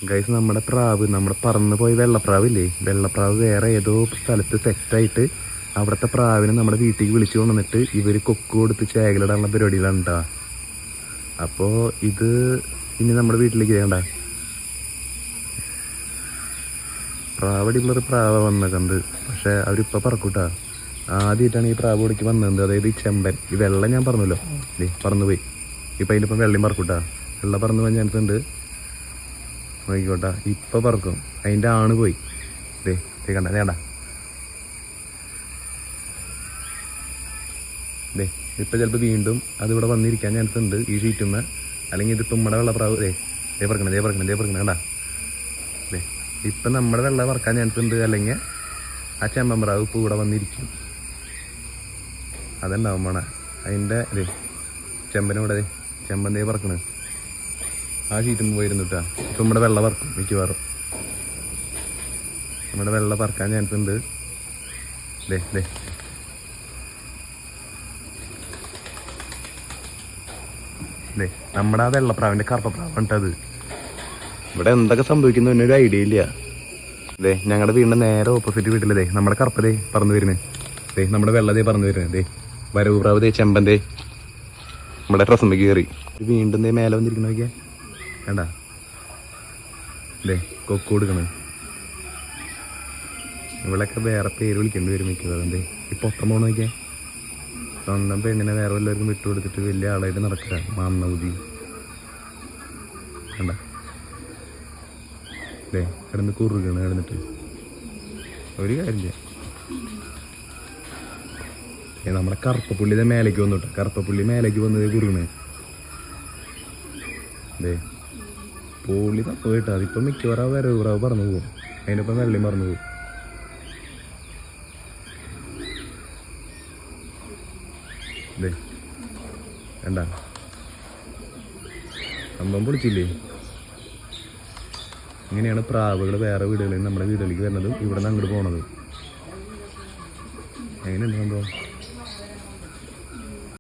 Guys നമ്മുടെ പ്രാവ്, നമ്മുടെ പറന്ന് പോയി വെള്ളപ്രാവില്ലേ, വെള്ളപ്രാവ് വേറെ ഏതോ സ്ഥലത്ത് സെറ്റായിട്ട് അവിടുത്തെ പ്രാവിനെ നമ്മുടെ വീട്ടിലേക്ക് വിളിച്ചു കൊണ്ടുവന്നിട്ട് ഇവർ കൊക്ക് കൊടുത്ത് ചേകലിടാനുള്ള പരിപാടിയിലാണ് കേട്ടോ. അപ്പോൾ ഇത് ഇനി നമ്മുടെ വീട്ടിലേക്ക് വേണ്ട പ്രാവടിയുള്ളൊരു പ്രാവ വന്നേക്കുന്നത്. പക്ഷെ അവരിപ്പോൾ പറക്കൂട്ടാ. ആദ്യമായിട്ടാണ് ഈ പ്രാവ് ഇവിടേക്ക് വന്നത്. അതായത് ഈ ചെമ്പൻ, ഈ വെള്ളം ഞാൻ പറഞ്ഞല്ലോ പറന്നു പോയി. ഇപ്പം അതിൻ്റെ ഇപ്പം വെള്ളം പറക്കൂട്ടാ. വെള്ളം പറന്ന് പോകാൻ ചാൻസ് ഉണ്ട്. നോക്കിക്കോട്ടാ, ഇപ്പം പറക്കും. അതിൻ്റെ ആണ് പോയി. കണ്ട വേണ്ട ഇപ്പം ചിലപ്പോൾ വീണ്ടും അതിവിടെ വന്നിരിക്കാൻ ചാൻസ് ഉണ്ട് ഈ ഷീറ്റുമ്മ. അല്ലെങ്കിൽ ഇതിപ്പോൾ നമ്മുടെ വെള്ളപ്രാവ് പറക്കണം കണ്ടാ. ഇപ്പം നമ്മുടെ വെള്ളം പറക്കാൻ ചാൻസ് ഉണ്ട്. അല്ലെങ്കിൽ ആ ചെമ്പൻ പ്രാവ് ഇപ്പോൾ ഇവിടെ വന്നിരിക്കും. അതുണ്ടാവും വേണ അതിൻ്റെ ചെമ്പനൂടെ ചെമ്പന്തേ പറക്കണ്. ആ ഷീറ്റും പോയിരുന്നു കേട്ടാ. ഇപ്പം നമ്മുടെ വെള്ളം പറക്കും മിക്കവാറും. നമ്മുടെ വെള്ളം പറക്കാൻ ചാൻസ് ഉണ്ട്. നമ്മുടെ ആ വെള്ളപ്രാവിൻ്റെ കറുപ്പപ്രാവ് അത്. ഇവിടെ എന്തൊക്കെ സംഭവിക്കുന്നു എന്നൊരു ഐഡിയ ഇല്ല. ഞങ്ങളുടെ വീടിൻ്റെ നേരെ ഓപ്പോസിറ്റ് വീട്ടിലേ നമ്മുടെ കറുപ്പതേ പറന്നു വരുന്നത്. നമ്മുടെ വെള്ളതേ പറന്നു വരുന്നത്. വരവ് പ്രാവ് ചെമ്പന്തേ നമ്മുടെ ഡ്രസ്സുമ്പേക്ക് കയറി. വീണ്ടും മേലെ വന്നിരിക്കണ നോക്കിയാ വേണ്ട കൊക്ക് കൊടുക്കണ. ഇവളൊക്കെ വേറെ പേര് വിളിക്കേണ്ടി വരും മിക്കവാറും. ഈ പൊത്തം പോണ നോക്കിയാ സ്വന്തം പെണ്ണിനെ വേറെ വല്ലവർക്കും വിട്ടുകൊടുത്തിട്ട് വലിയ ആളായിട്ട് നടക്കുക. മാന്നൂതി വേണ്ട കിടന്ന് കുറുകണ്. കിടന്നിട്ട് ഒരു കാര്യമില്ല. നമ്മുടെ കറുപ്പപ്പുള്ളിയുടെ മേലേക്ക് വന്നു കേട്ടോ. കറുപ്പപ്പുള്ളി മേലേക്ക് വന്നത് കുറുകണ്. പുള്ളി തപ്പ് കേട്ടോ. അതിപ്പം മിക്കവാറും വരവ് പറന്നു പോകും. അതിനൊപ്പം വെള്ളം പറന്നു പോകും. വേണ്ട സംഭവം പൊളിച്ചില്ലേ. ഇങ്ങനെയാണ് പ്രാവുകൾ വേറെ വീടുകളിൽ നമ്മുടെ വീടുകളിലേക്ക് വരുന്നതും ഇവിടെ നിന്ന് അങ്ങോട്ട് പോണതും. എങ്ങനെയുണ്ട് സംഭവം?